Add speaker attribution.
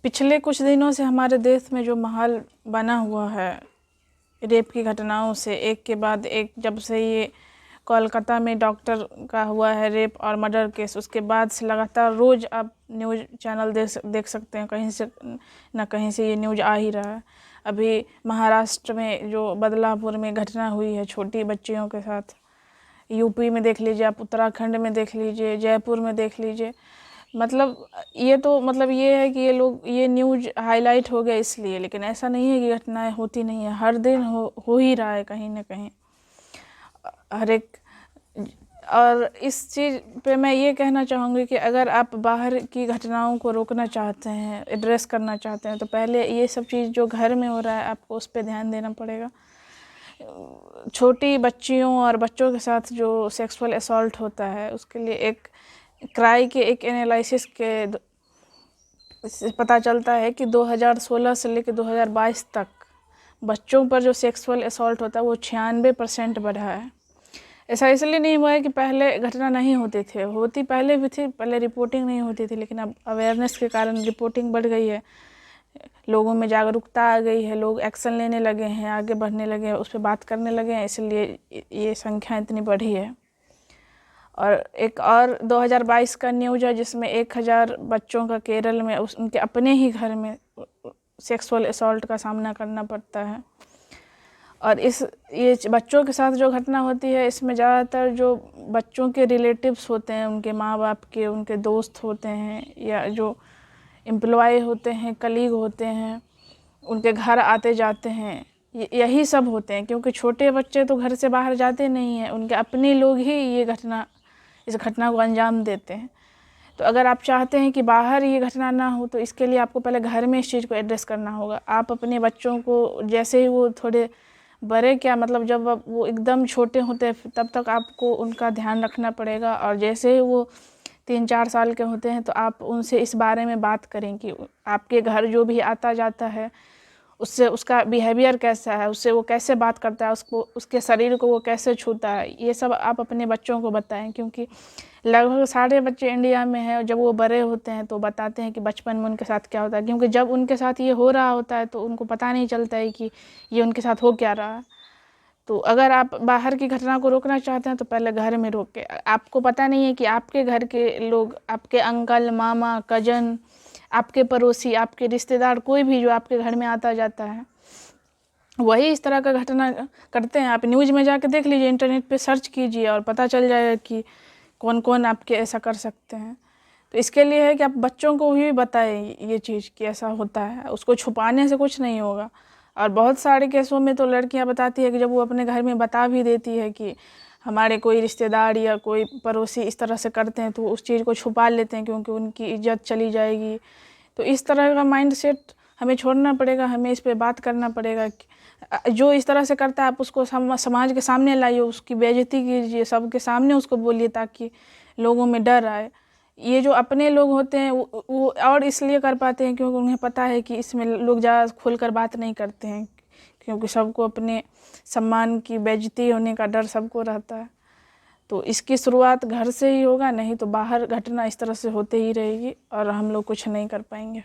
Speaker 1: पिछले कुछ दिनों से हमारे देश में जो माहौल बना हुआ है रेप की घटनाओं से, एक के बाद एक, जब से ये कोलकाता में डॉक्टर का हुआ है रेप और मर्डर केस, उसके बाद से लगातार रोज़ आप न्यूज़ चैनल देख सकते हैं, कहीं से ना कहीं से ये न्यूज़ आ ही रहा है। अभी महाराष्ट्र में जो बदलापुर में घटना हुई है छोटी बच्चियों के साथ, यूपी में देख लीजिए आप, उत्तराखंड में देख लीजिए, जयपुर में देख लीजिए। मतलब ये तो मतलब ये है कि ये लोग, ये न्यूज़ हाईलाइट हो गया इसलिए, लेकिन ऐसा नहीं है कि घटनाएं होती नहीं है, हर दिन हो ही रहा है कहीं ना कहीं, हर एक। और इस चीज़ पे मैं ये कहना चाहूँगी कि अगर आप बाहर की घटनाओं को रोकना चाहते हैं, एड्रेस करना चाहते हैं, तो पहले ये सब चीज़ जो घर में हो रहा है आपको उस पर ध्यान देना पड़ेगा। छोटी बच्चियों और बच्चों के साथ जो सेक्सुअल असॉल्ट होता है उसके लिए एक क्राई के एक एनालिसिस के इससे पता चलता है कि 2016 से लेकर 2022 तक बच्चों पर जो सेक्सुअल असॉल्ट होता है वो 96% बढ़ा है। ऐसा इसलिए नहीं हुआ है कि पहले घटना नहीं होते थे, होती पहले भी थी, पहले रिपोर्टिंग नहीं होती थी, लेकिन अब अवेयरनेस के कारण रिपोर्टिंग बढ़ गई है, लोगों में जागरूकता आ गई है, लोग एक्शन लेने लगे हैं, आगे बढ़ने लगे हैं, उस पर बात करने लगे हैं, इसलिए ये संख्या इतनी बढ़ी है। और एक और 2022 का न्यूज़ है जिसमें 1000 बच्चों का केरल में उनके अपने ही घर में सेक्सुअल असॉल्ट का सामना करना पड़ता है। और ये बच्चों के साथ जो घटना होती है इसमें ज़्यादातर जो बच्चों के रिलेटिव्स होते हैं, उनके माँ बाप के, उनके दोस्त होते हैं, या जो एम्प्लॉय होते हैं, कलीग होते हैं, उनके घर आते जाते हैं, यही सब होते हैं। क्योंकि छोटे बच्चे तो घर से बाहर जाते नहीं हैं, उनके अपने लोग ही इस घटना को अंजाम देते हैं। तो अगर आप चाहते हैं कि बाहर ये घटना ना हो, तो इसके लिए आपको पहले घर में इस चीज़ को एड्रेस करना होगा। आप अपने बच्चों को जैसे ही वो थोड़े बड़े, क्या मतलब जब वो एकदम छोटे होते हैं तब तक आपको उनका ध्यान रखना पड़ेगा, और जैसे ही वो 3-4 साल के होते हैं तो आप उनसे इस बारे में बात करें कि आपके घर जो भी आता जाता है उससे उसका बिहेवियर कैसा है, उससे वो कैसे बात करता है, उसको, उसके शरीर को वो कैसे छूता है, ये सब आप अपने बच्चों को बताएं। क्योंकि लगभग सारे बच्चे इंडिया में हैं, जब वो बड़े होते हैं तो बताते हैं कि बचपन में उनके साथ क्या होता है, क्योंकि जब उनके साथ ये हो रहा होता है तो उनको पता नहीं चलता है कि ये उनके साथ हो क्या रहा है। तो अगर आप बाहर की घटना को रोकना चाहते हैं तो पहले घर में रोके। आपको पता नहीं है कि आपके घर के लोग, आपके अंकल, मामा, कजन, आपके पड़ोसी, आपके रिश्तेदार, कोई भी जो आपके घर में आता जाता है वही इस तरह का घटना करते हैं। आप न्यूज़ में जाके देख लीजिए, इंटरनेट पे सर्च कीजिए और पता चल जाएगा कि कौन कौन आपके ऐसा कर सकते हैं। तो इसके लिए है कि आप बच्चों को भी बताएं ये चीज़ कि ऐसा होता है, उसको छुपाने से कुछ नहीं होगा। और बहुत सारे केसों में तो लड़कियां बताती है कि जब वो अपने घर में बता भी देती है कि हमारे कोई रिश्तेदार या कोई पड़ोसी इस तरह से करते हैं, तो उस चीज़ को छुपा लेते हैं क्योंकि उनकी इज्जत चली जाएगी। तो इस तरह का माइंडसेट हमें छोड़ना पड़ेगा, हमें इस पे बात करना पड़ेगा कि जो इस तरह से करता है आप उसको समाज के सामने लाइए, उसकी बेइज्जती कीजिए, सबके सामने उसको बोलिए ताकि लोगों में डर आए। ये जो अपने लोग होते हैं वो और इसलिए कर पाते हैं क्योंकि उन्हें पता है कि इसमें लोग ज़्यादा खुलकर बात नहीं करते हैं, क्योंकि सबको अपने सम्मान की बेइज्जती होने का डर सबको रहता है। तो इसकी शुरुआत घर से ही होगा, नहीं तो बाहर घटना इस तरह से होते ही रहेगी और हम लोग कुछ नहीं कर पाएंगे।